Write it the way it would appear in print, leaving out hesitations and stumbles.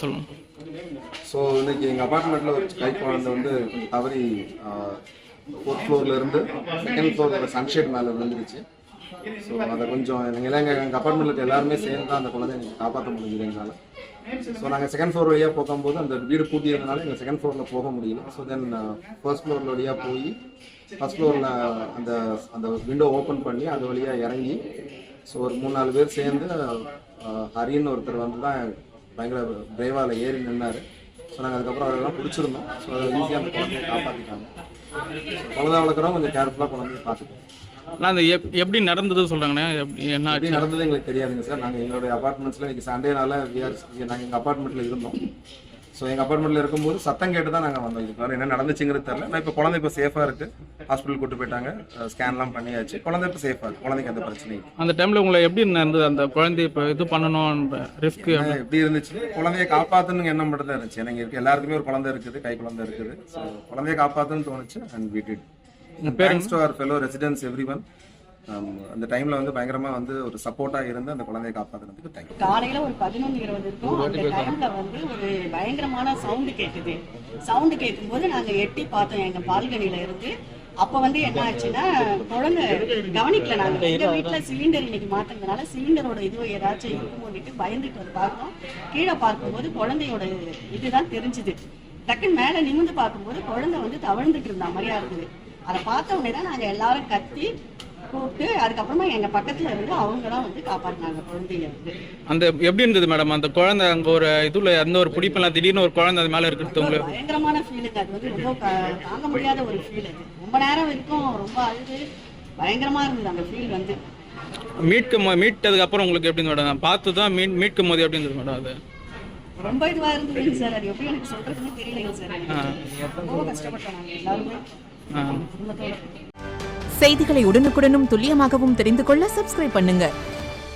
சொல்லுங்க. ஸோ இன்னைக்கு எங்கள் அப்பார்ட்மெண்ட்டில் ஒரு கை குழந்தை வந்து கொஞ்சம் தவறி 4th ஃப்ளோர்லேருந்து 2nd ஃப்ளோரோட சன்ஷேட் மேலே விழுந்துருச்சு. ஸோ அதை கொஞ்சம் எங்கள் அப்பார்ட்மெண்ட்டில் இருக்க எல்லாருமே சேர்ந்து தான் அந்த குழந்தைய எனக்கு காப்பாற்ற முடியுது எங்களால். ஸோ நாங்கள் 2nd ஃப்ளோர் வழியாக போகும்போது அந்த வீடு பூட்டி இருந்தனால எங்கள் 2nd ஃப்ளோரில் போக முடியல. ஸோ தென் 1st ஃப்ளோர் வழியாக போய் 1st ஃப்ளோரில் அந்த அந்த விண்டோ ஓப்பன் பண்ணி அது வழியாக இறங்கி ஸோ ஒரு 3-4 பேர் சேர்ந்து ஹரின்னு ஒருத்தர் வந்து தான் பயங்கர பிரேவாவில் ஏறி நின்னார். ஸோ நாங்கள் அதுக்கப்புறம் அதெல்லாம் பிடிச்சிருந்தோம். ஸோ அதை ஈஸியாக அந்த குழந்தைய காப்பாற்றிட்டாங்க. குழந்தை வளர்க்குறோம் கொஞ்சம் கேர்ஃபுல்லாக குழந்தைய பார்த்துக்கோங்க. ஆனால் அந்த எப்படி நடந்தது சொல்கிறாங்கண்ணே, என்ன எப்படி நடந்தது எங்களுக்கு தெரியாதுங்க சார். நாங்கள் எங்களுடைய அப்பார்ட்மெண்ட்ஸில் இன்றைக்கி சண்டேனால நாங்கள் எங்கள் அப்பார்ட்மெண்ட்டில் இருந்தோம். ஸோ எங்கள் அப்பார்ட்மெண்ட்டில் இருக்கும்போது சத்தம் கேட்டு தான் நாங்கள் வந்தோம். இதுக்கு என்ன நடந்துச்சுங்கிறது தெரியல. நான் இப்போ குழந்தை இப்போ சேஃபாக இருக்குது. ஹாஸ்பிட்டல் கூட்டு போயிட்டாங்க, ஸ்கேன்லாம் பண்ணியாச்சு. குழந்தை இப்போ சேஃபாக இருக்குது. குழந்தைக்கு எந்த பிரச்சனையும் இல்லை. அந்த டைமில் உங்களை எப்படி இருந்தது? அந்த குழந்தைய இப்போ இது பண்ணணும்ன்ற ரிஸ்க் எப்படி இருந்துச்சு? குழந்தைய காப்பாற்றணுங்க எண்ணம் மட்டும் தான் இருந்துச்சு. எனக்கு இருக்கு எல்லாருக்குமே ஒரு குழந்தை இருக்குது, கை குழந்தை இருக்குது. ஸோ குழந்தைய காப்பாற்றணும்னு தோணுச்சு. And we did. Thanks to our fellow residents, everyone. அந்த டைம்ல வந்து பயங்கரமா வந்து ஒரு சப்போர்ட்டா இருந்து அந்த குழந்தையை காப்பாத்துறதுக்கு தேங்க்யூ. காலையில ஒரு 11:20 இருக்கும். அந்த டைம்ல வந்து ஒரு பயங்கரமான சவுண்டு கேட்குது. சவுண்டு கேட்கும்போது நாங்க எட்டி பார்த்தோம் எங்க பால்கனில இருந்து. அப்ப வந்து என்ன ஆச்சுன்னா குழந்தை கவனிக்கல. நாங்க எங்க வீட்டுல சிலிண்டர் இன்னைக்கு மாத்தினதுனால சிலிண்டரோட இதுவோ ஏதாச்சும் இருக்குமோன்னுட்டு பயந்துட்டு வந்து பார்த்தோம். கீழே பார்க்கும்போது குழந்தையோட இதுதான் தெரிஞ்சுது. டக்குன்னு மேல நிமிந்து பார்க்கும்போது குழந்தை வந்து தவழ்ந்துட்டு இருந்தா மாதிரியா இருக்குது. அதை பார்த்த உடனே தான் நாங்க எல்லாரும் கத்தி கூப்பிட்டு அதுக்கப்புறமா எங்க பக்கத்துல இருந்து அவங்க தான் வந்து காப்பாற்றினாங்க குழந்தைய வந்து. அந்த எப்படி இருந்தது மேடம்? அந்த குழந்தை அங்கே ஒரு இதுல அந்த ஒரு பிடிப்பெல்லாம் திடீர்னு ஒரு குழந்தை அது மேலே இருக்கிறது உங்களுக்கு பயங்கரமான ஃபீலுங்க. அது வந்து ரொம்ப தாங்க முடியாத ஒரு ஃபீல். அது ரொம்ப நேரம் வரைக்கும் ரொம்ப அழுது பயங்கரமா இருந்தது அந்த ஃபீல் வந்து. மீட்டதுக்கு அப்புறம் உங்களுக்கு எப்படி மேடம்? பார்த்து தான் மீட்கும் போது எப்படி இருந்தது மேடம்? அது ரொம்ப இதுவா இருந்ததுங்க சார். அது எப்படி எனக்கு சொல்றதுன்னு தெரியலைங்க சார். ரொம்ப கஷ்டப்பட்டோம் நாங்க எல்லாருமே குடும்பத்தோட. செய்திகளை உடனுக்குடனும் துல்லியமாகவும் தெரிந்து கொள்ள சப்ஸ்கிரைப் பண்ணுங்க.